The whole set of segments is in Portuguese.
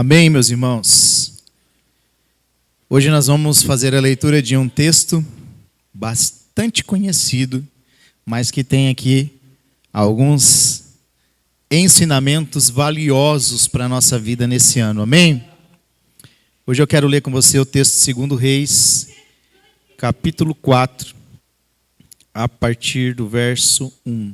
Amém, meus irmãos. Hoje nós vamos fazer a leitura de um texto bastante conhecido, mas que tem aqui alguns ensinamentos valiosos para a nossa vida nesse ano. Amém? Hoje eu quero ler com você o texto de 2 Reis, capítulo 4, a partir do verso 1.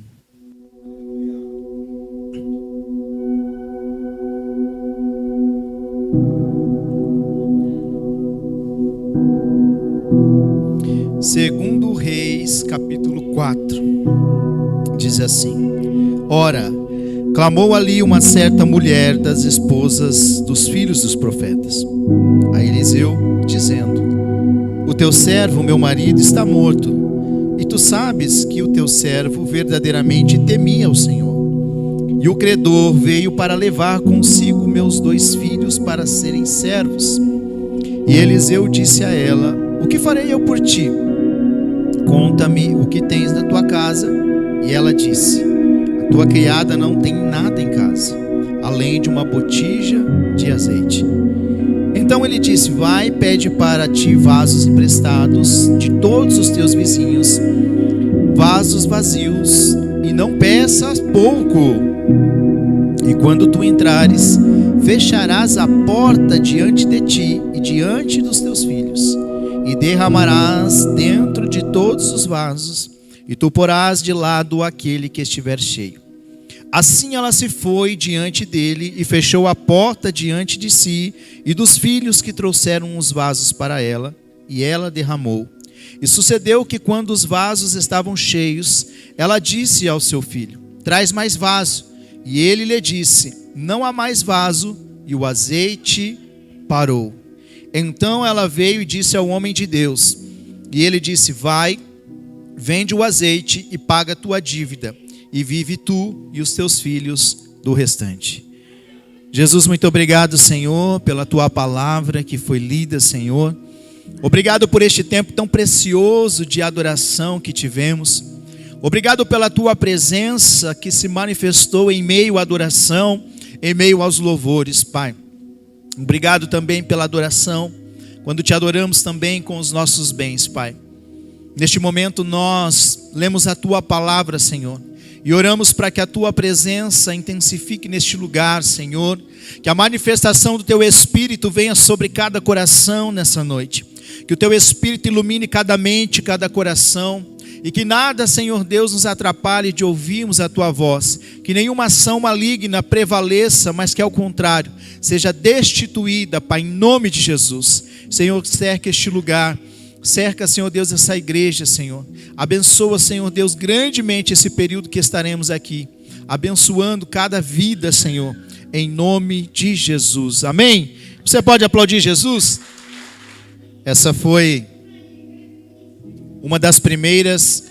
Segundo Reis, capítulo 4, diz assim: Ora, clamou ali uma certa mulher das esposas dos filhos dos profetas a Eliseu, dizendo: O teu servo, meu marido, está morto, e tu sabes que o teu servo verdadeiramente temia o Senhor. E o credor veio para levar consigo meus 2 filhos para serem servos. E Eliseu disse a ela: O que farei eu por ti? Conta-me o que tens na tua casa. E ela disse: A tua criada não tem nada em casa, além de uma botija de azeite. Então ele disse: Vai, pede para ti vasos emprestados de todos os teus vizinhos, vasos vazios, e não peças pouco. E quando tu entrares, fecharás a porta diante de ti e diante dos teus filhos, e derramarás dentro de todos os vasos, e tu porás de lado aquele que estiver cheio. Assim ela se foi diante dele e fechou a porta diante de si e dos filhos que trouxeram os vasos para ela, e ela derramou. E sucedeu que quando os vasos estavam cheios, ela disse ao seu filho: Traz mais vaso. E ele lhe disse: Não há mais vaso. E o azeite parou. Então ela veio e disse ao homem de Deus, e ele disse: Vai, vende o azeite e paga a tua dívida, e vive tu e os teus filhos do restante. Jesus, muito obrigado, Senhor, pela tua palavra que foi lida, Senhor. Obrigado por este tempo tão precioso de adoração que tivemos. Obrigado pela tua presença que se manifestou em meio à adoração, em meio aos louvores, Pai. Obrigado também pela adoração, quando te adoramos também com os nossos bens, Pai. Neste momento nós lemos a tua palavra, Senhor, e oramos para que a tua presença intensifique neste lugar, Senhor. Que a manifestação do teu Espírito venha sobre cada coração nessa noite. Que o teu Espírito ilumine cada mente, cada coração. E que nada, Senhor Deus, nos atrapalhe de ouvirmos a tua voz. Que nenhuma ação maligna prevaleça, mas que ao contrário, seja destituída, Pai, em nome de Jesus. Senhor, cerca este lugar. Cerca, Senhor Deus, essa igreja, Senhor. Abençoa, Senhor Deus, grandemente esse período que estaremos aqui. Abençoando cada vida, Senhor, em nome de Jesus. Amém? Você pode aplaudir Jesus? Essa foi uma das primeiras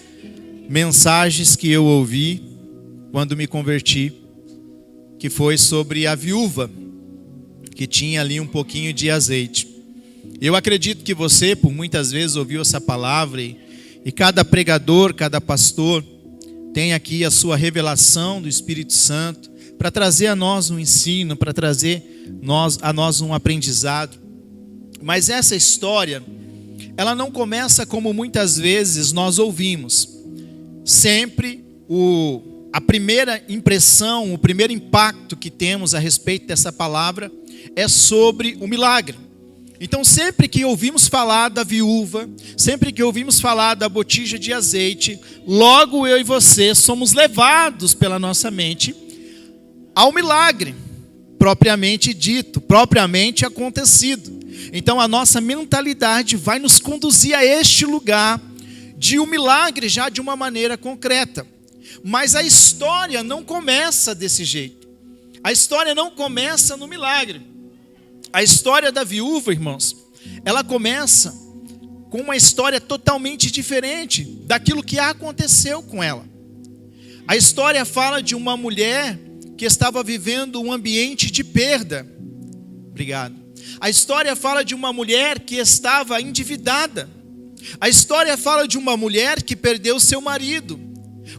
mensagens que eu ouvi quando me converti, que foi sobre a viúva que tinha ali um pouquinho de azeite. Eu acredito que você, por muitas vezes, ouviu essa palavra e cada pregador, cada pastor tem aqui a sua revelação do Espírito Santo para trazer a nós um ensino, para trazer a nós um aprendizado. Mas essa história, ela não começa como muitas vezes nós ouvimos. Sempre a primeira impressão, o primeiro impacto que temos a respeito dessa palavra é sobre o milagre. Então sempre que ouvimos falar da viúva, sempre que ouvimos falar da botija de azeite, logo eu e você somos levados pela nossa mente ao milagre, propriamente dito, propriamente acontecido. Então a nossa mentalidade vai nos conduzir a este lugar de um milagre já de uma maneira concreta. Mas a história não começa desse jeito. A história não começa no milagre. A história da viúva, irmãos, ela começa com uma história totalmente diferente daquilo que aconteceu com ela. A história fala de uma mulher que estava vivendo um ambiente de perda. Obrigado. A história fala de uma mulher que estava endividada. A história fala de uma mulher que perdeu seu marido.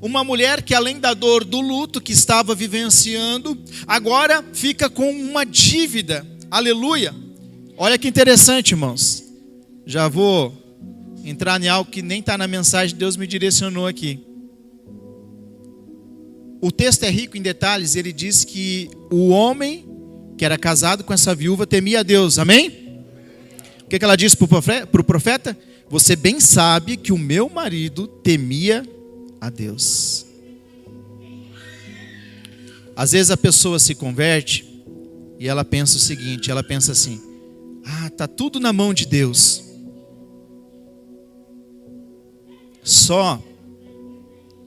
Uma mulher que, além da dor do luto que estava vivenciando, agora fica com uma dívida. Aleluia. Olha que interessante, irmãos. Já vou entrar em algo que nem está na mensagem, Deus me direcionou aqui. O texto é rico em detalhes. Ele diz que o homem que era casado com essa viúva temia a Deus. Amém? O que ela disse para o profeta? Você bem sabe que o meu marido temia a Deus. Às vezes a pessoa se converte e ela pensa o seguinte, ela pensa assim: tá tudo na mão de Deus. Só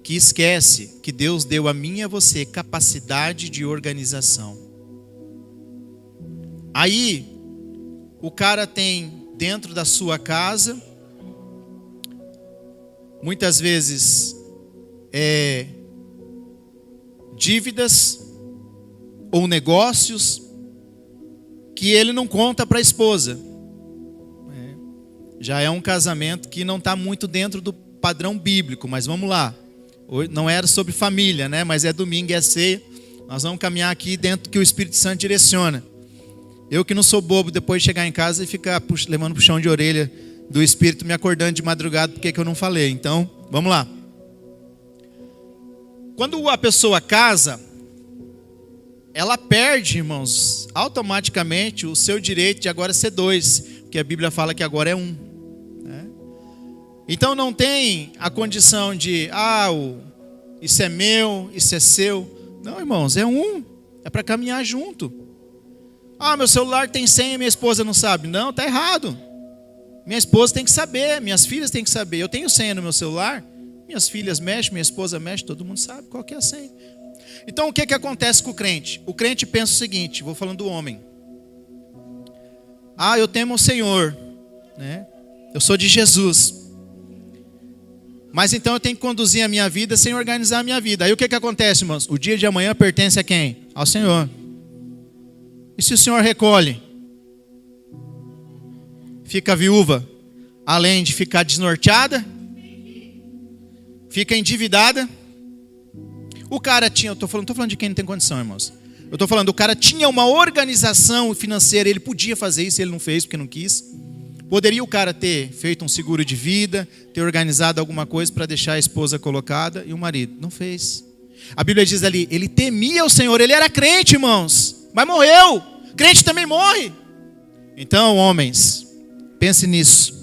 que esquece que Deus deu a mim e a você capacidade de organização. Aí o cara tem dentro da sua casa, muitas vezes, dívidas ou negócios que ele não conta para a esposa. Já é um casamento que não está muito dentro do padrão bíblico, mas vamos lá. Não era sobre família, né? Mas é domingo, é ceia. Nós vamos caminhar aqui dentro do que o Espírito Santo direciona. Eu que não sou bobo, depois de chegar em casa e ficar levando puxão de orelha do Espírito, me acordando de madrugada porque que eu não falei. Então, vamos lá. Quando a pessoa casa, ela perde, irmãos, automaticamente o seu direito de agora ser dois, porque a Bíblia fala que agora é um, né? Então não tem a condição de, isso é meu, isso é seu. Não, irmãos, é um, é para caminhar junto. Meu celular tem senha e minha esposa não sabe. Não, está errado. Minha esposa tem que saber, minhas filhas têm que saber. Eu tenho senha no meu celular, minhas filhas mexem, minha esposa mexe, todo mundo sabe qual que é a senha. Então o que acontece com o crente? O crente pensa o seguinte, vou falando do homem. Eu temo o Senhor, né? Eu sou de Jesus. Mas então eu tenho que conduzir a minha vida sem organizar a minha vida. Aí o que acontece, irmãos? O dia de amanhã pertence a quem? Ao Senhor. E se o Senhor recolhe? Fica viúva, além de ficar desnorteada, fica endividada. O cara tinha, não estou falando de quem não tem condição, irmãos. Eu estou falando, o cara tinha uma organização financeira, ele podia fazer isso, ele não fez porque não quis. Poderia o cara ter feito um seguro de vida, ter organizado alguma coisa para deixar a esposa colocada e o marido. Não fez. A Bíblia diz ali, ele temia o Senhor, ele era crente, irmãos, mas morreu. Crente também morre. Então, homens, pense nisso.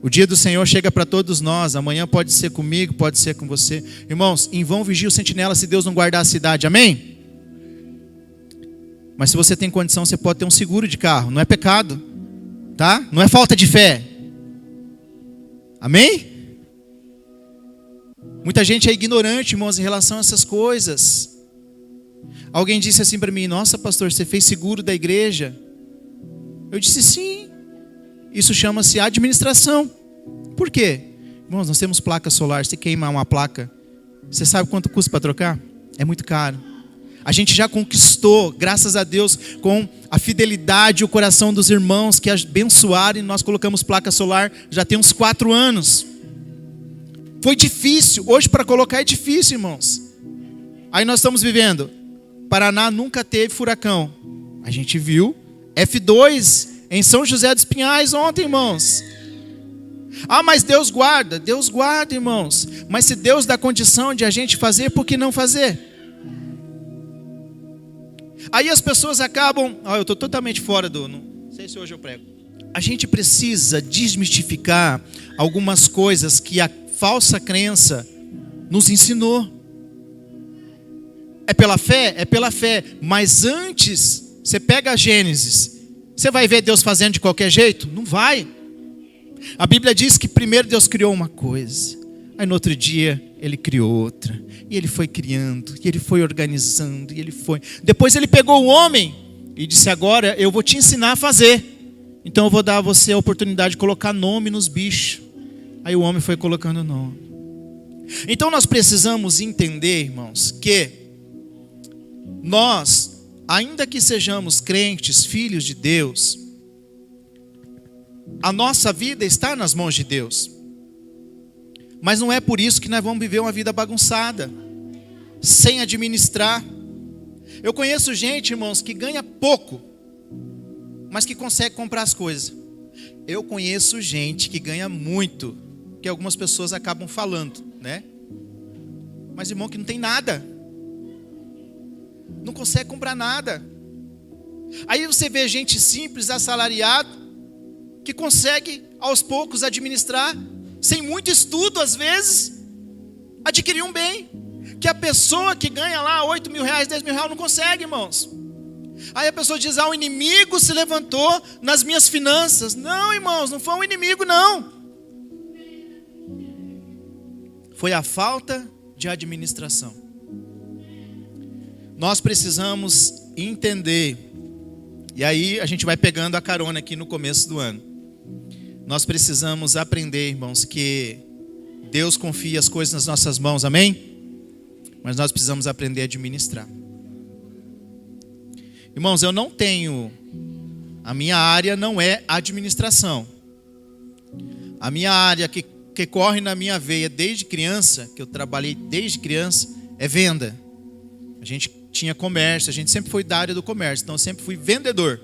O dia do Senhor chega para todos nós. Amanhã pode ser comigo, pode ser com você. Irmãos, em vão vigia o sentinela se Deus não guardar a cidade. Amém? Mas se você tem condição, você pode ter um seguro de carro. Não é pecado, tá? Não é falta de fé. Amém? Muita gente é ignorante, irmãos, em relação a essas coisas. Alguém disse assim para mim: nossa, pastor, você fez seguro da igreja? Eu disse sim. Isso chama-se administração. Por quê? Irmãos, nós temos placa solar. Se queimar uma placa, você sabe quanto custa para trocar? É muito caro. A gente já conquistou, graças a Deus, com a fidelidade e o coração dos irmãos que abençoaram, e nós colocamos placa solar já tem uns 4 anos. Foi difícil. Hoje para colocar é difícil, irmãos. Aí nós estamos vivendo. Paraná nunca teve furacão. A gente viu F2 em São José dos Pinhais ontem, irmãos. Mas Deus guarda, irmãos. Mas se Deus dá condição de a gente fazer, por que não fazer? Aí as pessoas acabam... eu estou totalmente fora do... Não sei se hoje eu prego. A gente precisa desmistificar algumas coisas que a falsa crença nos ensinou. É pela fé? É pela fé. Mas antes, você pega a Gênesis, você vai ver Deus fazendo de qualquer jeito? Não vai. A Bíblia diz que primeiro Deus criou uma coisa, aí no outro dia Ele criou outra, e Ele foi criando, e Ele foi organizando, e Ele foi... Depois Ele pegou o homem e disse: agora eu vou te ensinar a fazer. Então eu vou dar a você a oportunidade de colocar nome nos bichos. Aí o homem foi colocando nome. Então nós precisamos entender, irmãos, que nós, ainda que sejamos crentes, filhos de Deus, a nossa vida está nas mãos de Deus. Mas não é por isso que nós vamos viver uma vida bagunçada, sem administrar. Eu conheço gente, irmãos, que ganha pouco, mas que consegue comprar as coisas. Eu conheço gente que ganha muito, que algumas pessoas acabam falando, né? Mas irmão que não tem nada, não consegue comprar nada. Aí você vê gente simples, assalariado, que consegue aos poucos administrar, sem muito estudo às vezes, adquirir um bem, que a pessoa que ganha lá 8 mil reais, 10 mil reais não consegue, irmãos. Aí a pessoa diz, o inimigo se levantou nas minhas finanças. Não, irmãos, não foi um inimigo não. Foi a falta de administração. Nós precisamos entender, e aí a gente vai pegando a carona aqui no começo do ano. Nós precisamos aprender, irmãos, que Deus confia as coisas nas nossas mãos, amém? Mas nós precisamos aprender a administrar. Irmãos, eu não tenho, a minha área não é administração. A minha área que corre na minha veia desde criança, que eu trabalhei desde criança, é venda. A gente tinha comércio, a gente sempre foi da área do comércio, então eu sempre fui vendedor.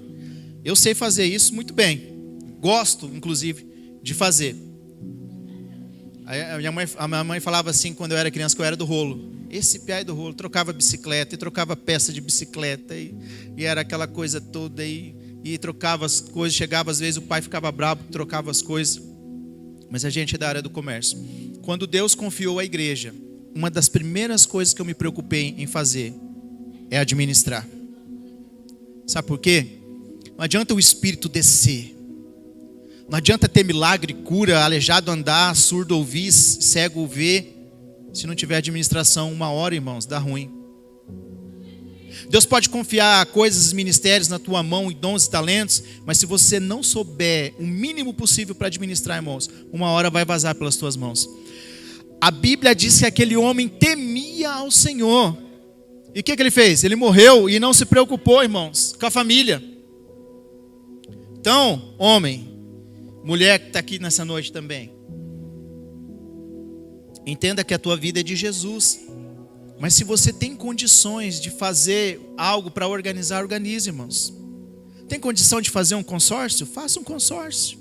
Eu sei fazer isso muito bem. Gosto, inclusive, de fazer. A minha mãe falava assim, quando eu era criança, que eu era do rolo. Esse piá do rolo, trocava bicicleta, e trocava peça de bicicleta, e era aquela coisa toda, e trocava as coisas, chegava às vezes, o pai ficava bravo, trocava as coisas, mas a gente é da área do comércio. Quando Deus confiou à igreja, uma das primeiras coisas que eu me preocupei em fazer, é administrar. Sabe por quê? Não adianta o Espírito descer, não adianta ter milagre, cura, aleijado andar, surdo ouvir, cego ver, se não tiver administração, uma hora, irmãos, dá ruim. Deus pode confiar coisas, ministérios na tua mão, dons e talentos, mas se você não souber o mínimo possível para administrar, irmãos, uma hora vai vazar pelas tuas mãos. A Bíblia diz que aquele homem temia ao Senhor. E o que ele fez? Ele morreu e não se preocupou, irmãos, com a família. Então, homem, mulher que está aqui nessa noite também, entenda que a tua vida é de Jesus. Mas se você tem condições de fazer algo para organizar, organize, irmãos. Tem condição de fazer um consórcio? Faça um consórcio.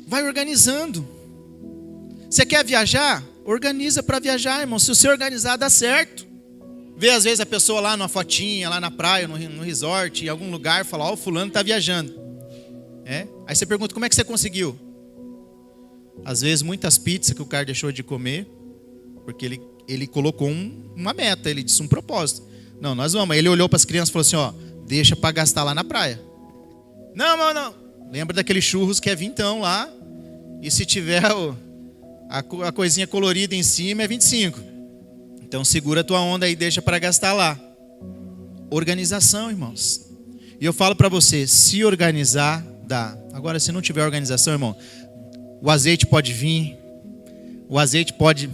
Vai organizando. Você quer viajar? Organiza para viajar, irmão. Se você organizar, dá certo. Vê às vezes a pessoa lá numa fotinha, lá na praia, no resort, em algum lugar, fala, o fulano está viajando. Aí você pergunta, como é que você conseguiu? Às vezes muitas pizzas que o cara deixou de comer, porque ele colocou uma meta, ele disse um propósito. Não, nós vamos. Aí ele olhou para as crianças e falou assim, deixa para gastar lá na praia. Não. Lembra daquele churros que é vintão lá, e se tiver a coisinha colorida em cima é 25. Então segura a tua onda aí, deixa para gastar lá. Organização, irmãos. E eu falo para você, se organizar, dá. Agora, se não tiver organização, irmão, o azeite pode vir, o azeite pode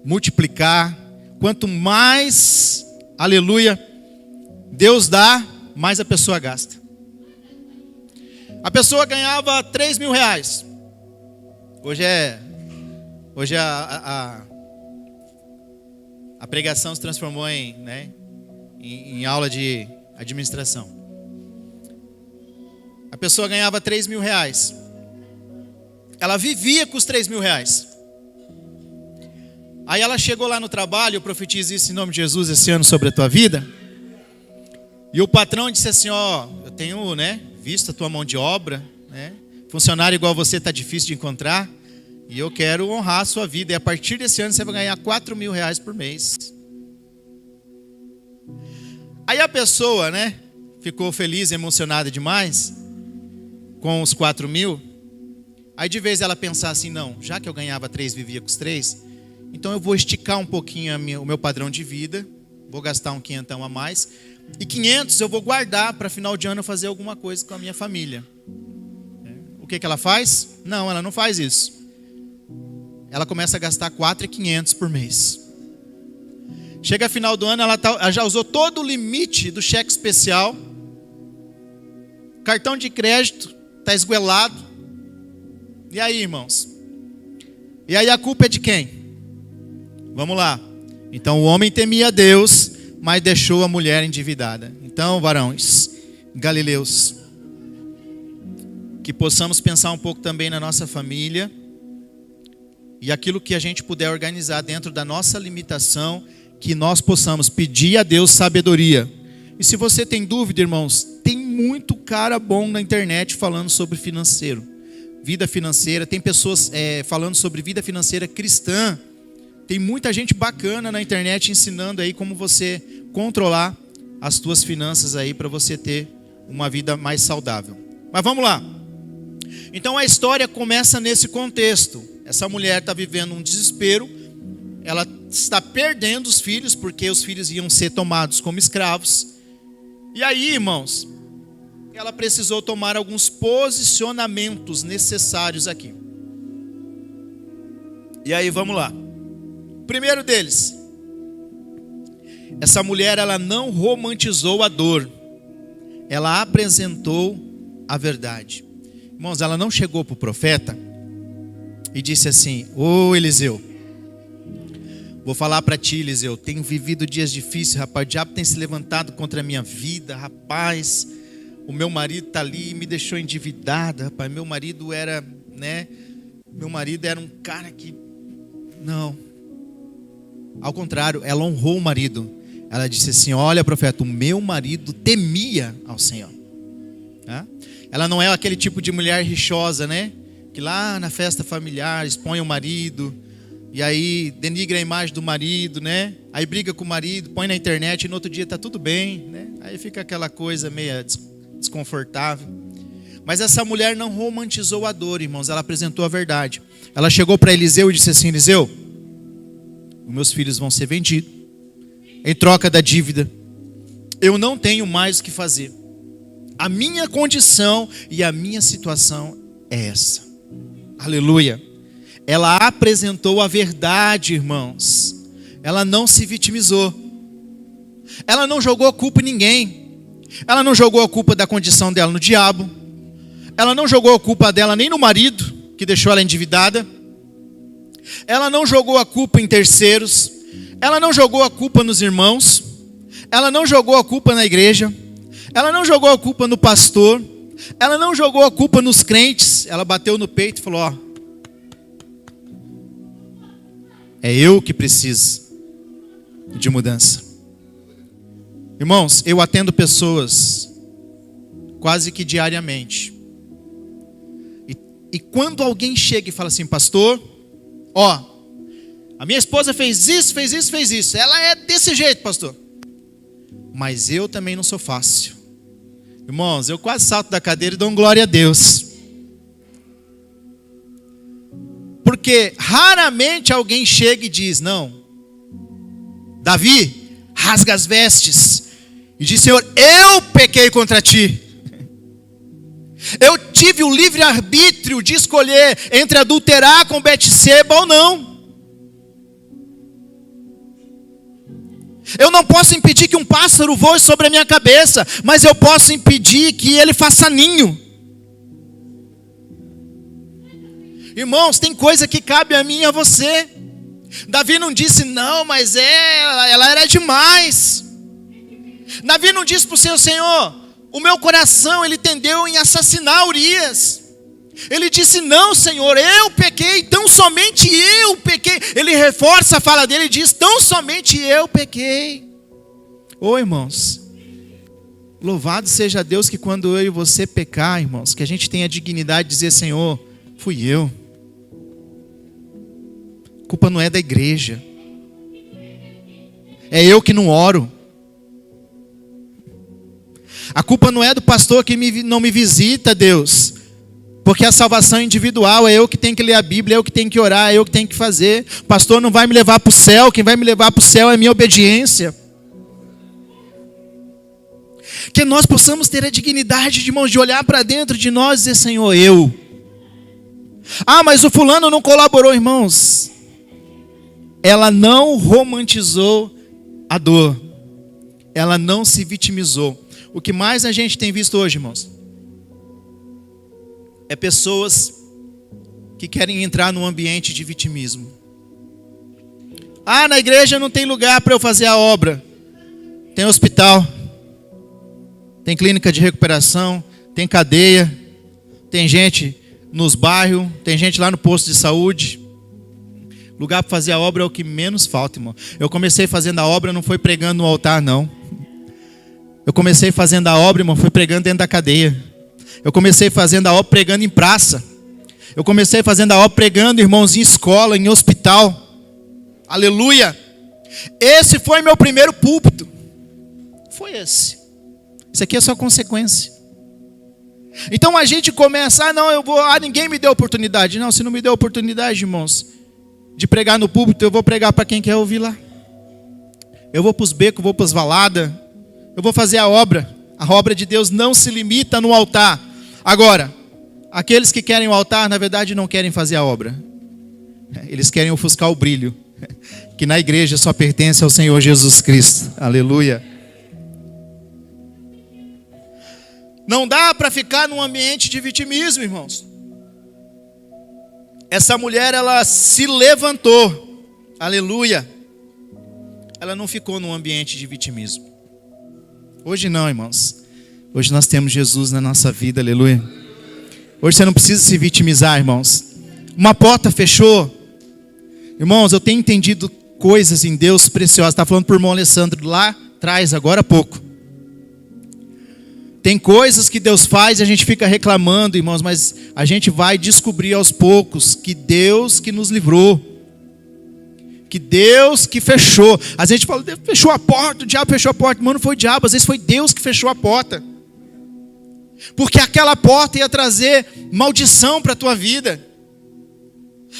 multiplicar. Quanto mais, aleluia, Deus dá, mais a pessoa gasta. A pessoa ganhava 3 mil reais. Hoje a pregação se transformou em aula de administração. A pessoa ganhava 3 mil reais. Ela vivia com os 3 mil reais. Aí ela chegou lá no trabalho, eu profetizo isso em nome de Jesus esse ano sobre a tua vida. E o patrão disse assim, eu tenho, visto a tua mão de obra, funcionário igual você está difícil de encontrar, e eu quero honrar a sua vida. E a partir desse ano você vai ganhar 4 mil reais por mês. Aí a pessoa, ficou feliz, emocionada demais com os 4 mil. Aí de vez ela pensar assim, não, já que eu ganhava 3, vivia com os 3, então eu vou esticar um pouquinho o meu padrão de vida, vou gastar um 500 a mais, e 500 eu vou guardar para final de ano eu fazer alguma coisa com a minha família. O que ela faz? Não, ela não faz isso. Ela começa a gastar 4.500 por mês. Chega final do ano, ela já usou todo o limite do cheque especial, cartão de crédito está esgoelado. E aí, irmãos? E aí a culpa é de quem? Vamos lá. Então o homem temia a Deus, mas deixou a mulher endividada. Então, varões, galileus, que possamos pensar um pouco também na nossa família e aquilo que a gente puder organizar dentro da nossa limitação, que nós possamos pedir a Deus sabedoria. E se você tem dúvida, irmãos, tem muito cara bom na internet falando sobre financeiro, vida financeira. Tem pessoas falando sobre vida financeira cristã. Tem muita gente bacana na internet ensinando aí como você controlar as suas finanças aí para você ter uma vida mais saudável. Mas vamos lá. Então a história começa nesse contexto. Essa mulher está vivendo um desespero. Ela está perdendo os filhos porque os filhos iam ser tomados como escravos. E aí, irmãos, ela precisou tomar alguns posicionamentos necessários aqui. E aí, vamos lá. Primeiro deles, essa mulher, ela não romantizou a dor. Ela apresentou a verdade. Irmãos, ela não chegou para o profeta e disse assim: ô Eliseu, vou falar para ti, Eliseu, tenho vivido dias difíceis, rapaz, o diabo tem se levantado contra a minha vida, rapaz, o meu marido está ali e me deixou endividada, rapaz, meu marido era um cara que, não, ao contrário, ela honrou o marido, ela disse assim: olha, profeta, o meu marido temia ao Senhor. Ela não é aquele tipo de mulher rixosa, né, que lá na festa familiar expõe o marido, e aí denigra a imagem do marido, né? Aí briga com o marido, põe na internet e no outro dia está tudo bem, né? Aí fica aquela coisa meio desconfortável. Mas essa mulher não romantizou a dor, irmãos. Ela apresentou a verdade. Ela chegou para Eliseu e disse assim: Eliseu, os meus filhos vão ser vendidos em troca da dívida. Eu não tenho mais o que fazer. A minha condição e a minha situação é essa. Aleluia. Ela apresentou a verdade, irmãos. Ela não se vitimizou. Ela não jogou a culpa em ninguém. Ela não jogou a culpa da condição dela no diabo. Ela não jogou a culpa dela nem no marido, que deixou ela endividada. Ela não jogou a culpa em terceiros. Ela não jogou a culpa nos irmãos. Ela não jogou a culpa na igreja. Ela não jogou a culpa no pastor. Ela não jogou a culpa nos crentes. Ela bateu no peito e falou: ó, é eu que preciso de mudança. Irmãos, eu atendo pessoas quase que diariamente. E quando alguém chega e fala assim: pastor, ó, a minha esposa fez isso, fez isso, fez isso. Ela é desse jeito, pastor. Mas eu também não sou fácil. Irmãos, eu quase salto da cadeira e dou glória a Deus. Porque raramente alguém chega e diz: não, Davi, rasga as vestes e diz: Senhor, eu pequei contra ti. Eu tive o livre-arbítrio de escolher entre adulterar com Betseba ou não. Eu não posso impedir que um pássaro voe sobre a minha cabeça, mas eu posso impedir que ele faça ninho. Irmãos, tem coisa que cabe a mim e a você. Davi não disse: não, mas ela era demais. Davi não disse para o Senhor: Senhor, o meu coração, ele tendeu em assassinar Urias. Ele disse: não, Senhor, eu pequei, tão somente eu pequei. Ele reforça a fala dele e diz: tão somente eu pequei. Ô irmãos, louvado seja Deus que quando eu e você pecar, irmãos, que a gente tenha a dignidade de dizer: Senhor, fui eu. A culpa não é da igreja. É eu que não oro. A culpa não é do pastor que não me visita, Deus. Porque a salvação é individual, é eu que tenho que ler a Bíblia, é eu que tenho que orar, é eu que tenho que fazer. O pastor não vai me levar para o céu, quem vai me levar para o céu é a minha obediência. Que nós possamos ter a dignidade, irmãos, de olhar para dentro de nós e dizer: Senhor, eu. Ah, mas o fulano não colaborou, irmãos. Ela não romantizou a dor. Ela não se vitimizou. O que mais a gente tem visto hoje, irmãos, é pessoas que querem entrar num ambiente de vitimismo. Ah, na igreja não tem lugar para eu fazer a obra. Tem hospital, tem clínica de recuperação, tem cadeia, tem gente nos bairros, tem gente lá no posto de saúde. Lugar para fazer a obra é o que menos falta, irmão. Eu comecei fazendo a obra, não foi pregando no altar, não. Eu comecei fazendo a obra, irmão, foi pregando dentro da cadeia. Eu comecei fazendo a obra pregando em praça. Eu comecei fazendo a obra pregando, irmãos, em escola, em hospital. Aleluia! Esse foi meu primeiro púlpito. Foi esse. Isso aqui é só consequência. Então a gente começa, ninguém me deu oportunidade. Não, se não me deu oportunidade, irmãos, de pregar no púlpito, eu vou pregar para quem quer ouvir lá. Eu vou para os becos, vou para as valadas. Eu vou fazer a obra. A obra de Deus não se limita no altar. Agora, aqueles que querem o altar, na verdade, não querem fazer a obra. Eles querem ofuscar o brilho, que na igreja só pertence ao Senhor Jesus Cristo. Aleluia. Não dá para ficar num ambiente de vitimismo, irmãos. Essa mulher, ela se levantou. Aleluia. Ela não ficou num ambiente de vitimismo. Hoje não, irmãos. Hoje nós temos Jesus na nossa vida, aleluia. Hoje você não precisa se vitimizar, irmãos. Uma porta fechou. Irmãos, eu tenho entendido coisas em Deus preciosas. Está falando para o irmão Alessandro lá atrás, agora há pouco. Tem coisas que Deus faz e a gente fica reclamando, irmãos, mas a gente vai descobrir aos poucos que Deus que nos livrou. Que Deus que fechou. A gente fala, Deus fechou a porta, o diabo fechou a porta. Mano, não foi o diabo, às vezes foi Deus que fechou a porta. Porque aquela porta ia trazer maldição para a tua vida.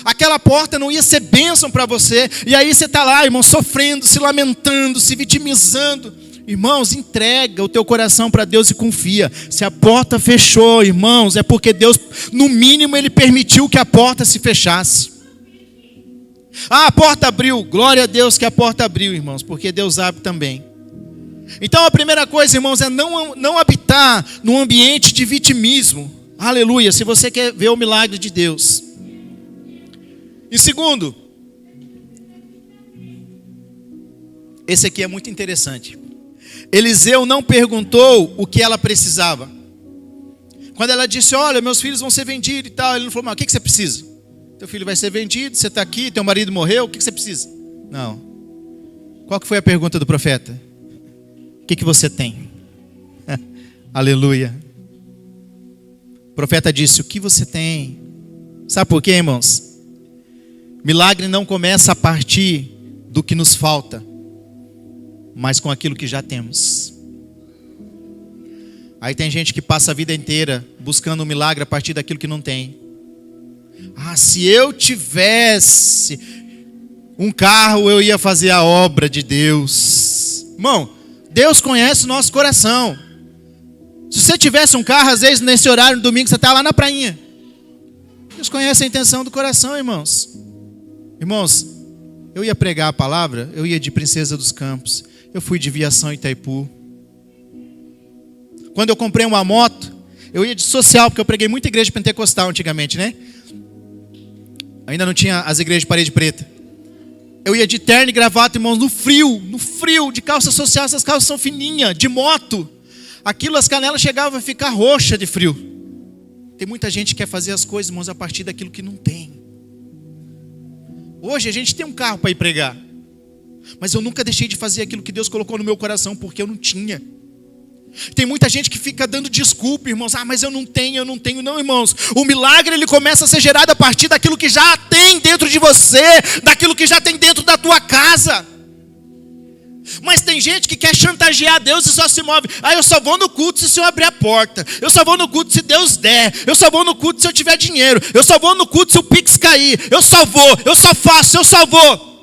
Aquela porta não ia ser bênção para você. E aí você está lá, irmão, sofrendo, se lamentando, se vitimizando. Irmãos, entrega o teu coração para Deus e confia. Se a porta fechou, irmãos, é porque Deus, no mínimo, Ele permitiu que a porta se fechasse. Ah, a porta abriu. Glória a Deus que a porta abriu, irmãos, porque Deus abre também. Então a primeira coisa, irmãos, é não habitar num ambiente de vitimismo. Aleluia, se você quer ver o milagre de Deus. E segundo, esse aqui é muito interessante. Eliseu não perguntou o que ela precisava. Quando ela disse, olha, meus filhos vão ser vendidos e tal, ele não falou, mas o que você precisa? Teu filho vai ser vendido, você está aqui, teu marido morreu, o que você precisa? Não. Qual que foi a pergunta do profeta? O que você tem? Aleluia. O profeta disse, o que você tem? Sabe por quê, irmãos? Milagre não começa a partir do que nos falta, mas com aquilo que já temos. Aí tem gente que passa a vida inteira buscando um milagre a partir daquilo que não tem. Ah, se eu tivesse um carro, eu ia fazer a obra de Deus. Irmão, Deus conhece o nosso coração. Se você tivesse um carro, às vezes nesse horário, no domingo, você está lá na prainha. Deus conhece a intenção do coração, irmãos. Irmãos, eu ia pregar a palavra, eu ia de Princesa dos Campos, eu fui de Viação Itaipu. Quando eu comprei uma moto, eu ia de social, porque eu preguei muita igreja pentecostal antigamente, né? Ainda não tinha as igrejas de parede preta. Eu ia de terno e gravata, irmãos, no frio, de calça social, essas calças são fininhas, de moto. Aquilo, as canelas chegavam a ficar roxa de frio. Tem muita gente que quer fazer as coisas, irmãos, a partir daquilo que não tem. Hoje a gente tem um carro para ir pregar. Mas eu nunca deixei de fazer aquilo que Deus colocou no meu coração, porque eu não tinha. Tem muita gente que fica dando desculpa, irmãos. Ah, mas eu não tenho. Não, irmãos. O milagre, ele começa a ser gerado a partir daquilo que já tem dentro de você, daquilo que já tem dentro da tua casa. Mas tem gente que quer chantagear Deus e só se move. Ah, eu só vou no culto se o Senhor abrir a porta. Eu só vou no culto se Deus der. Eu só vou no culto se eu tiver dinheiro. Eu só vou no culto se o Pix cair. Eu só vou, eu só faço, eu só vou.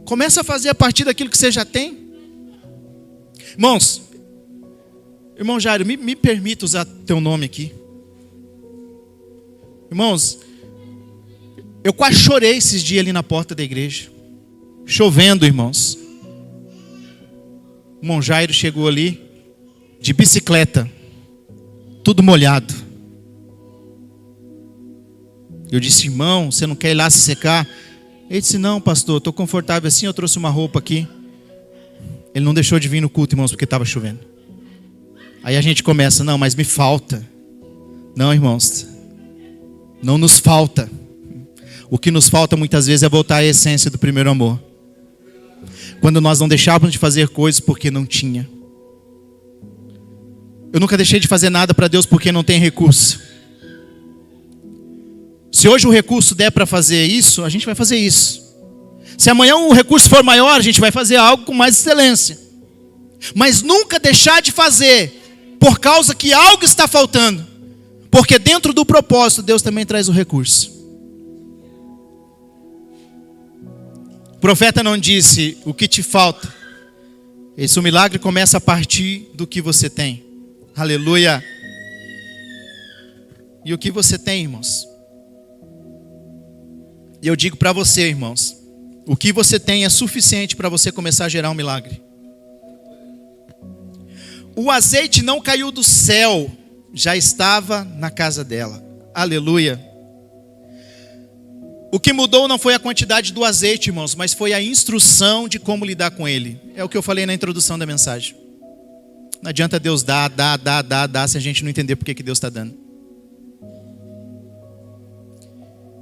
Começa a fazer a partir daquilo que você já tem. Irmãos, irmão Jairo, me permita usar teu nome aqui. Irmãos, eu quase chorei esses dias ali na porta da igreja. Chovendo, irmãos. O irmão Jairo chegou ali de bicicleta, tudo molhado. Eu disse, irmão, você não quer ir lá se secar? Ele disse, não, pastor, estou confortável assim, eu trouxe uma roupa aqui. Ele não deixou de vir no culto, irmãos, porque estava chovendo. Aí a gente começa, não, mas me falta. Não, irmãos, não nos falta. O que nos falta muitas vezes é voltar à essência do primeiro amor. Quando nós não deixávamos de fazer coisas porque não tinha. Eu nunca deixei de fazer nada para Deus porque não tem recurso. Se hoje o recurso der para fazer isso, a gente vai fazer isso. Se amanhã o recurso for maior, a gente vai fazer algo com mais excelência. Mas nunca deixar de fazer por causa que algo está faltando. Porque dentro do propósito, Deus também traz o recurso. O profeta não disse o que te falta. Esse milagre começa a partir do que você tem. Aleluia. E o que você tem, irmãos? E eu digo para você, irmãos, o que você tem é suficiente para você começar a gerar um milagre. O azeite não caiu do céu, já estava na casa dela. Aleluia. O que mudou não foi a quantidade do azeite, irmãos, mas foi a instrução de como lidar com ele. É o que eu falei na introdução da mensagem. Não adianta Deus dar, se a gente não entender por que Deus está dando.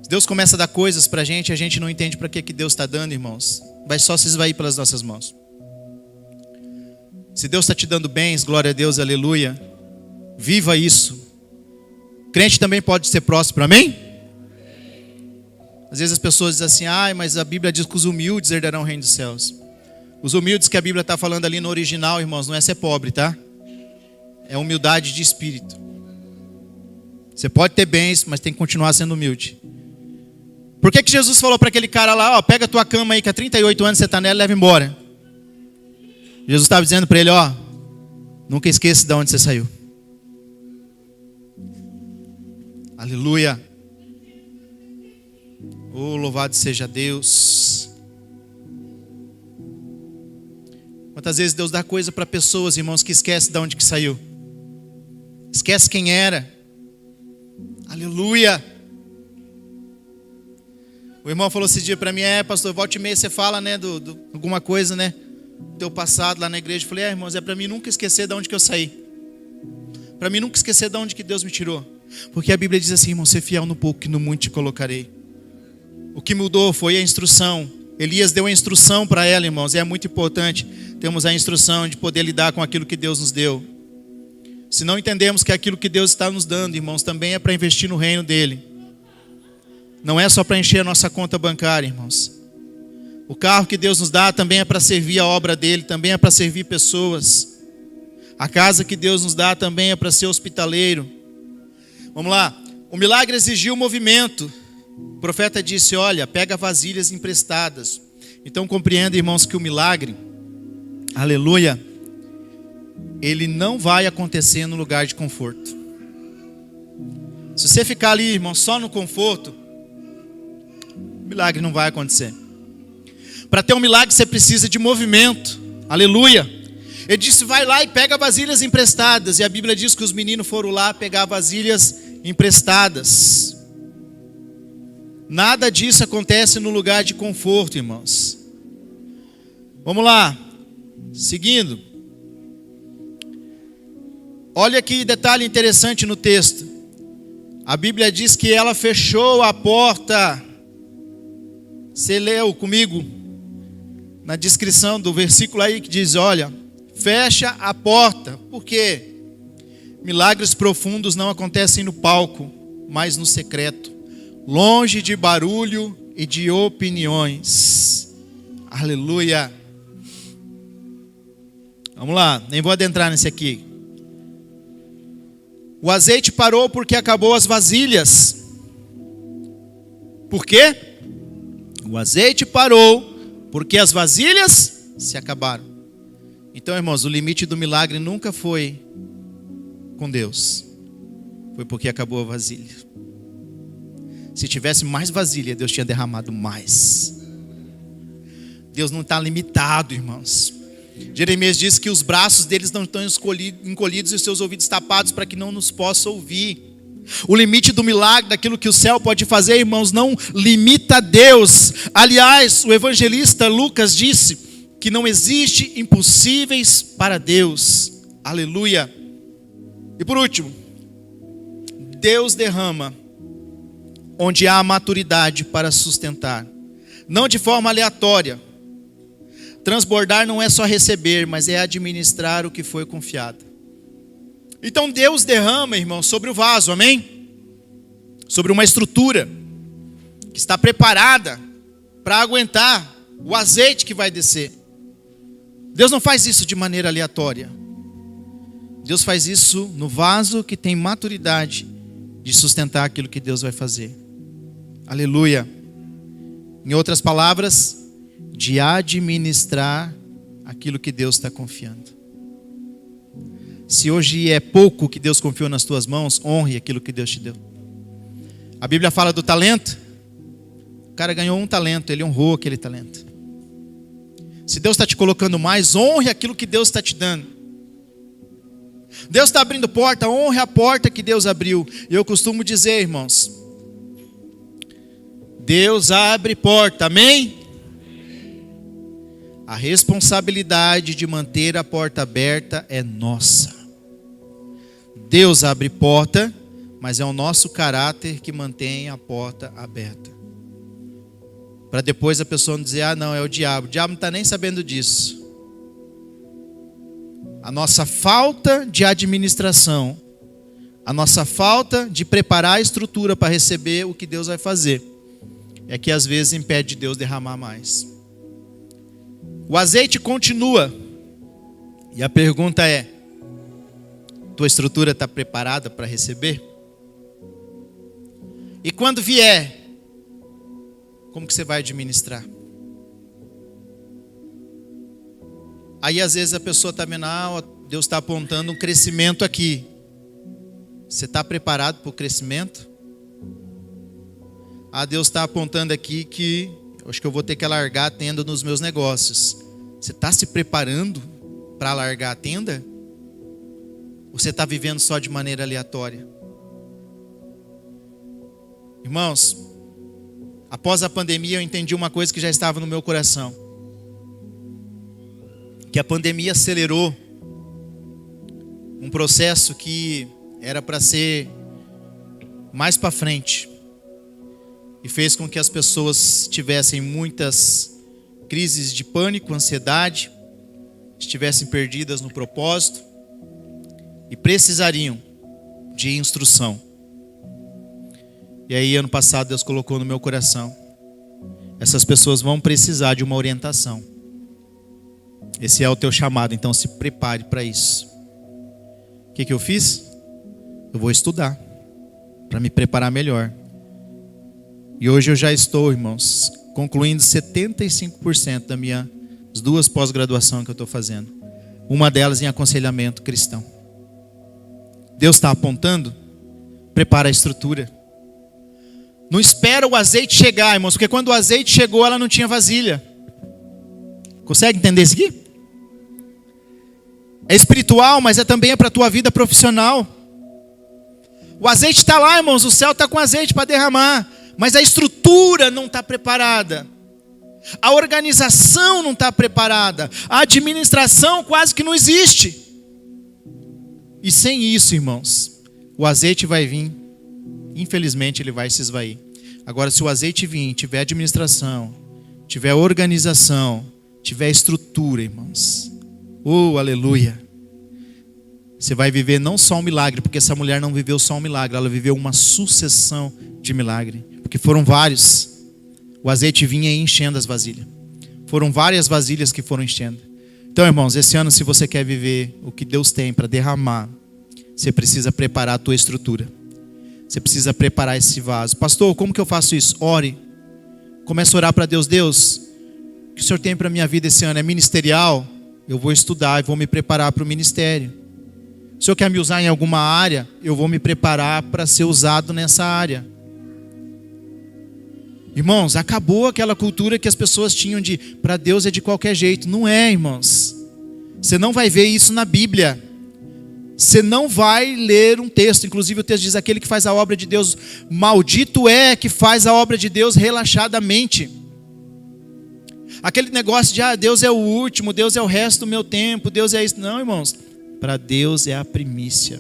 Se Deus começa a dar coisas para a gente não entende para que Deus está dando, irmãos. Vai só se esvair pelas nossas mãos. Se Deus está te dando bens, glória a Deus, aleluia. Viva isso. Crente também pode ser próspero, amém? Às vezes as pessoas dizem assim, mas a Bíblia diz que os humildes herdarão o reino dos céus. Os humildes que a Bíblia está falando ali no original, irmãos, não é ser pobre, tá? É humildade de espírito. Você pode ter bens, mas tem que continuar sendo humilde. Por que Jesus falou para aquele cara lá, pega a tua cama aí, que há 38 anos você está nela e leva embora? Jesus estava dizendo para ele, nunca esqueça de onde você saiu. Aleluia. Oh, louvado seja Deus. Quantas vezes Deus dá coisa para pessoas, irmãos, que esquecem de onde que saiu. Esquece quem era. Aleluia. O irmão falou esse dia para mim, pastor, volta e meia você fala, né, alguma coisa, né, do teu passado lá na igreja. Eu falei, irmãos, é para mim nunca esquecer de onde que eu saí. Para mim nunca esquecer de onde que Deus me tirou. Porque a Bíblia diz assim, irmão, ser fiel no pouco que no muito te colocarei. O que mudou foi a instrução. Elias deu a instrução para ela, irmãos. E é muito importante termos a instrução de poder lidar com aquilo que Deus nos deu. Se não entendemos que aquilo que Deus está nos dando, irmãos, também é para investir no reino dele. Não é só para encher a nossa conta bancária, irmãos. O carro que Deus nos dá também é para servir a obra dele, também é para servir pessoas. A casa que Deus nos dá também é para ser hospitaleiro. Vamos lá. O milagre exigiu movimento. O profeta disse, olha, pega vasilhas emprestadas. Então compreenda, irmãos, que o milagre, aleluia, ele não vai acontecer no lugar de conforto. Se você ficar ali, irmão, só no conforto, o milagre não vai acontecer. Para ter um milagre você precisa de movimento. Aleluia. Ele disse, vai lá e pega vasilhas emprestadas. E a Bíblia diz que os meninos foram lá pegar vasilhas emprestadas. Nada disso acontece no lugar de conforto, irmãos. Vamos lá. Seguindo. Olha que detalhe interessante no texto. A Bíblia diz que ela fechou a porta. Você leu comigo na descrição do versículo aí que diz, olha, fecha a porta. Por quê? Milagres profundos não acontecem no palco, mas no secreto, longe de barulho e de opiniões. Aleluia. Vamos lá, nem vou adentrar nesse aqui. O azeite parou porque acabou as vasilhas. Por quê? O azeite parou porque as vasilhas se acabaram. Então, irmãos, o limite do milagre nunca foi com Deus. Foi porque acabou a vasilha. Se tivesse mais vasilha, Deus tinha derramado mais. Deus não está limitado, irmãos. Jeremias diz que os braços deles não estão encolhidos e os seus ouvidos tapados para que não nos possa ouvir. O limite do milagre, daquilo que o céu pode fazer, irmãos, não limita Deus. Aliás, o evangelista Lucas disse que não existe impossíveis para Deus. Aleluia. E por último, Deus derrama onde há maturidade para sustentar, não de forma aleatória. Transbordar não é só receber, mas é administrar o que foi confiado. Então Deus derrama, irmão, sobre o vaso, amém? Sobre uma estrutura que está preparada para aguentar o azeite que vai descer. Deus não faz isso de maneira aleatória. Deus faz isso no vaso que tem maturidade de sustentar aquilo que Deus vai fazer. Aleluia. Em outras palavras, de administrar aquilo que Deus está confiando. Se hoje é pouco que Deus confiou nas tuas mãos, honre aquilo que Deus te deu. A Bíblia fala do talento. O cara ganhou um talento, ele honrou aquele talento. Se Deus está te colocando mais, honre aquilo que Deus está te dando. Deus está abrindo porta, honre a porta que Deus abriu. E eu costumo dizer, irmãos, Deus abre porta, amém? A responsabilidade de manter a porta aberta é nossa. Deus abre porta, mas é o nosso caráter que mantém a porta aberta. Para depois a pessoa não dizer, ah não, é o diabo não está nem sabendo disso. A nossa falta de administração, a nossa falta de preparar a estrutura para receber o que Deus vai fazer, é que às vezes impede Deus derramar mais. O azeite continua. E a pergunta é, tua estrutura está preparada para receber? E quando vier, como que você vai administrar? Aí às vezes a pessoa está vendo, Deus está apontando um crescimento aqui. Você está preparado para o crescimento? Deus está apontando aqui que acho que eu vou ter que alargar a tenda nos meus negócios. Você está se preparando para alargar a tenda? Ou você está vivendo só de maneira aleatória? Irmãos, após a pandemia eu entendi uma coisa que já estava no meu coração. Que a pandemia acelerou um processo que era para ser mais para frente. E fez com que as pessoas tivessem muitas crises de pânico, ansiedade, estivessem perdidas no propósito e precisariam de instrução. E aí ano passado Deus colocou no meu coração, essas pessoas vão precisar de uma orientação. Esse é o teu chamado, então se prepare para isso. O que eu fiz? Eu vou estudar para me preparar melhor. E hoje eu já estou, irmãos, concluindo 75% das 2 pós-graduações que eu estou fazendo. Uma delas em aconselhamento cristão. Deus está apontando, prepara a estrutura. Não espera o azeite chegar, irmãos, porque quando o azeite chegou, ela não tinha vasilha. Consegue entender isso aqui? É espiritual, mas também é para a tua vida profissional. O azeite está lá, irmãos, o céu está com azeite para derramar. Mas a estrutura não está preparada. A organização não está preparada. A administração quase que não existe. E sem isso, irmãos, o azeite vai vir. Infelizmente ele vai se esvair. Agora, se o azeite vir, tiver administração, tiver organização, tiver estrutura, irmãos, aleluia, você vai viver não só um milagre, porque essa mulher não viveu só um milagre, ela viveu uma sucessão de milagre, porque foram vários. O azeite vinha enchendo as vasilhas. Foram várias vasilhas que foram enchendo. Então, irmãos, esse ano, se você quer viver o que Deus tem para derramar, você precisa preparar a tua estrutura. Você precisa preparar esse vaso. Pastor, como que eu faço isso? Ore. Comece a orar para Deus. Deus, o que o Senhor tem para a minha vida esse ano? É ministerial? Eu vou estudar e vou me preparar para o ministério. Se o Senhor quer me usar em alguma área, eu vou me preparar para ser usado nessa área. Irmãos, acabou aquela cultura que as pessoas tinham de para Deus é de qualquer jeito. Não é, irmãos. Você não vai ver isso na Bíblia. Você não vai ler um texto, inclusive o texto diz: aquele que faz a obra de Deus, maldito é que faz a obra de Deus relaxadamente. Aquele negócio de, Deus é o último, Deus é o resto do meu tempo, Deus é isso. Não, irmãos, para Deus é a primícia.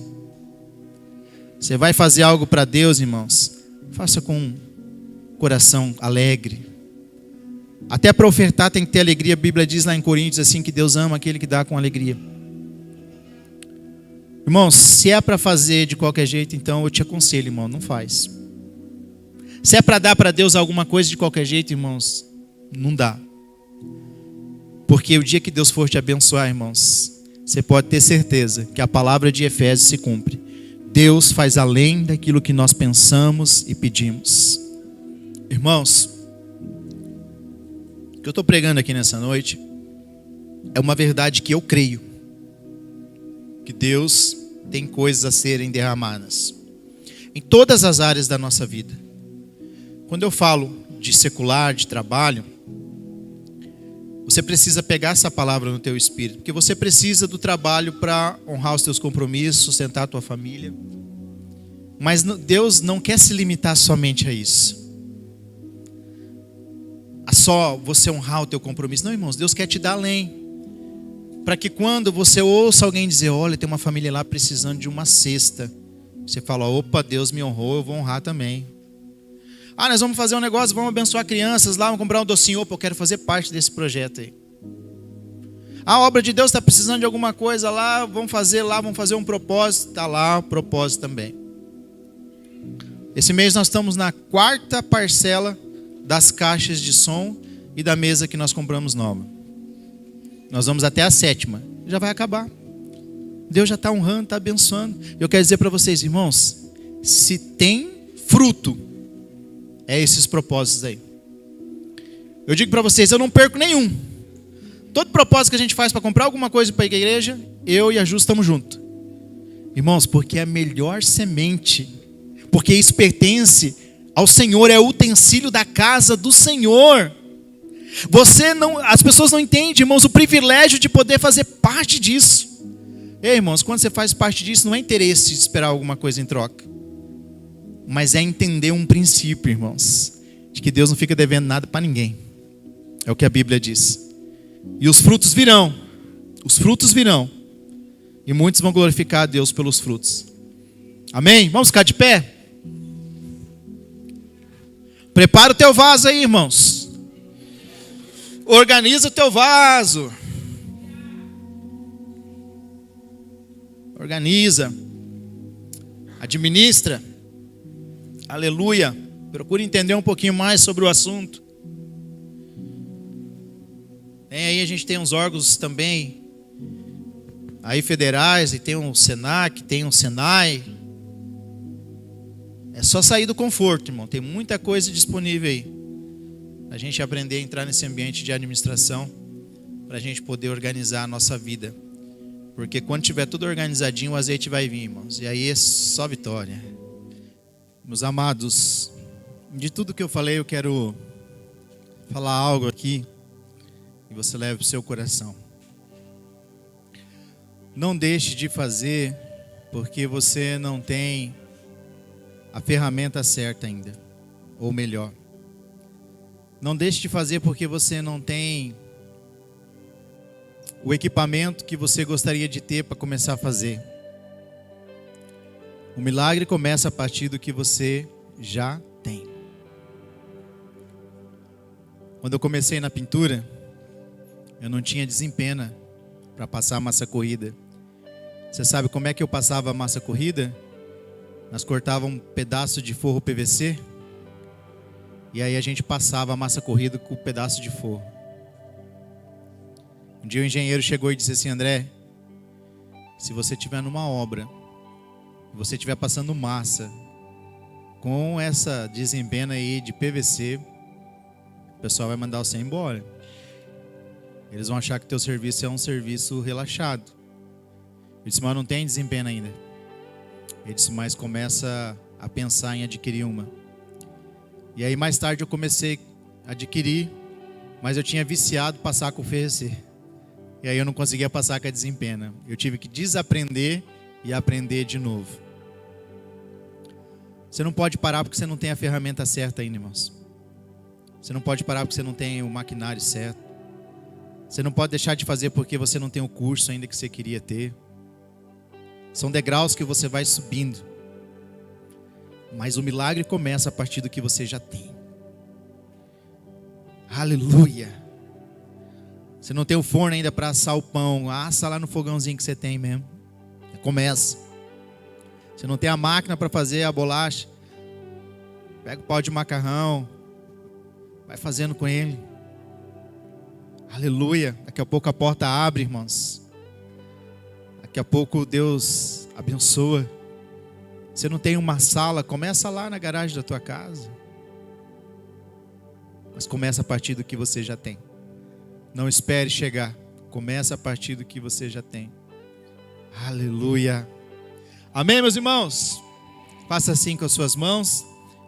Você vai fazer algo para Deus, irmãos, faça com um coração alegre. Até para ofertar tem que ter alegria. A Bíblia diz lá em Coríntios assim, que Deus ama aquele que dá com alegria. Irmãos, se é para fazer de qualquer jeito, então eu te aconselho, irmão, não faz. Se é para dar para Deus alguma coisa de qualquer jeito, irmãos, não dá. Porque o dia que Deus for te abençoar, irmãos, você pode ter certeza que a palavra de Efésios se cumpre. Deus faz além daquilo que nós pensamos e pedimos. Irmãos, o que eu estou pregando aqui nessa noite é uma verdade que eu creio. Que Deus tem coisas a serem derramadas em todas as áreas da nossa vida. Quando eu falo de secular, de trabalho, você precisa pegar essa palavra no teu espírito, porque você precisa do trabalho para honrar os teus compromissos, sustentar a tua família. Mas Deus não quer se limitar somente a isso. A só você honrar o teu compromisso. Não, irmãos, Deus quer te dar além. Para que quando você ouça alguém dizer: olha, tem uma família lá precisando de uma cesta, você fala: opa, Deus me honrou, eu vou honrar também. Nós vamos fazer um negócio, vamos abençoar crianças lá, vamos comprar um docinho. Opa, eu quero fazer parte desse projeto aí. A obra de Deus está precisando de alguma coisa lá, vamos fazer um propósito. Está lá o propósito também. Esse mês nós estamos na 4ª parcela das caixas de som e da mesa que nós compramos nova. Nós vamos até a 7ª, já vai acabar. Deus já está honrando, está abençoando. Eu quero dizer para vocês, irmãos, se tem fruto, é esses propósitos aí. Eu digo para vocês, eu não perco nenhum. Todo propósito que a gente faz para comprar alguma coisa para a igreja, eu e a Ju estamos juntos. Irmãos, porque é a melhor semente, porque isso pertence ao Senhor, é o utensílio da casa do Senhor. As pessoas não entendem, irmãos, o privilégio de poder fazer parte disso. Ei, irmãos, quando você faz parte disso, não é interesse de esperar alguma coisa em troca, mas é entender um princípio, irmãos, de que Deus não fica devendo nada para ninguém. É o que a Bíblia diz. E os frutos virão. Os frutos virão. E muitos vão glorificar a Deus pelos frutos. Amém? Vamos ficar de pé? Prepara o teu vaso aí, irmãos. Organiza o teu vaso. Organiza. Administra. Aleluia. Procure entender um pouquinho mais sobre o assunto. Aí a gente tem uns órgãos também aí federais, e tem um Senac, tem um Senai. É só sair do conforto, irmão. Tem muita coisa disponível aí. A gente aprender a entrar nesse ambiente de administração, para a gente poder organizar a nossa vida. Porque quando tiver tudo organizadinho, o azeite vai vir, irmãos. E aí é só vitória. Meus amados, de tudo que eu falei, eu quero falar algo aqui que você leve para o seu coração. Não deixe de fazer porque você não tem a ferramenta certa ainda, ou melhor, não deixe de fazer porque você não tem o equipamento que você gostaria de ter para começar a fazer. O milagre começa a partir do que você já tem. Quando eu comecei na pintura, eu não tinha desempena para passar a massa corrida. Você sabe como é que eu passava a massa corrida? Nós cortávamos um pedaço de forro PVC e aí a gente passava a massa corrida com o pedaço de forro. Um dia o engenheiro chegou e disse assim: André, se você estiver numa obra, você estiver passando massa com essa desempena aí de PVC, o pessoal vai mandar você embora. Eles vão achar que teu serviço é um serviço relaxado. Eu disse: mas não tem desempena ainda. Ele disse: mas começa a pensar em adquirir uma. E aí mais tarde eu comecei a adquirir, mas eu tinha viciado passar com o FRC. E aí eu não conseguia passar com a desempena. Eu tive que desaprender e aprender de novo. Você não pode parar porque você não tem a ferramenta certa ainda, irmãos. Você não pode parar porque você não tem o maquinário certo. Você não pode deixar de fazer porque você não tem o curso ainda que você queria ter. São degraus que você vai subindo. Mas o milagre começa a partir do que você já tem. Aleluia. Você não tem o forno ainda para assar o pão. Assa lá no fogãozinho que você tem mesmo. Começa. Você não tem a máquina para fazer a bolacha. Pega o pau de macarrão. Vai fazendo com ele. Aleluia. Daqui a pouco a porta abre, irmãos. Daqui a pouco Deus abençoa. Você não tem uma sala, começa lá na garagem da tua casa. Mas começa a partir do que você já tem. Não espere chegar. Começa a partir do que você já tem. Aleluia. Amém, meus irmãos? Faça assim com as suas mãos.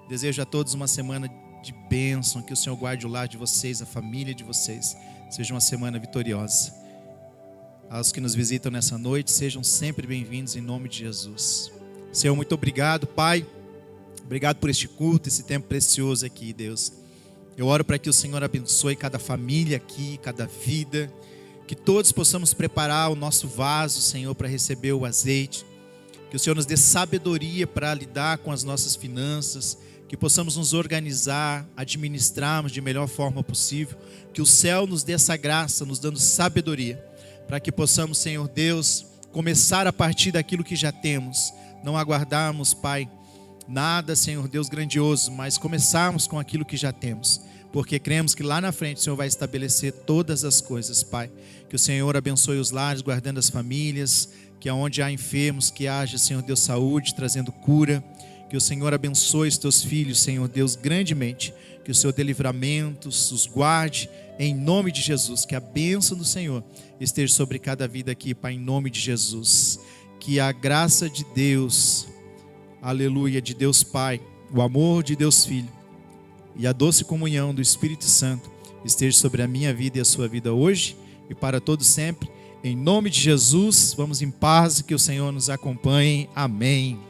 Desejo a todos uma semana de bênção. Que o Senhor guarde o lar de vocês, a família de vocês. Seja uma semana vitoriosa. Aos que nos visitam nessa noite, sejam sempre bem-vindos em nome de Jesus. Senhor, muito obrigado, Pai. Obrigado por este culto, esse tempo precioso aqui, Deus. Eu oro para que o Senhor abençoe cada família aqui, cada vida. Que todos possamos preparar o nosso vaso, Senhor, para receber o azeite. Que o Senhor nos dê sabedoria para lidar com as nossas finanças. Que possamos nos organizar, administrarmos de melhor forma possível. Que o céu nos dê essa graça, nos dando sabedoria. Para que possamos, Senhor Deus, começar a partir daquilo que já temos. Não aguardarmos, Pai, nada, Senhor Deus, grandioso, mas começarmos com aquilo que já temos. Porque cremos que lá na frente o Senhor vai estabelecer todas as coisas, Pai. Que o Senhor abençoe os lares, guardando as famílias. Que aonde há enfermos, que haja, Senhor Deus, saúde, trazendo cura. Que o Senhor abençoe os teus filhos, Senhor Deus, grandemente. Que o Senhor dê livramentos, os guarde, em nome de Jesus. Que a bênção do Senhor esteja sobre cada vida aqui, Pai, em nome de Jesus. Que a graça de Deus, aleluia, de Deus Pai, o amor de Deus Filho e a doce comunhão do Espírito Santo esteja sobre a minha vida e a sua vida hoje e para todos sempre. Em nome de Jesus, vamos em paz, que o Senhor nos acompanhe. Amém.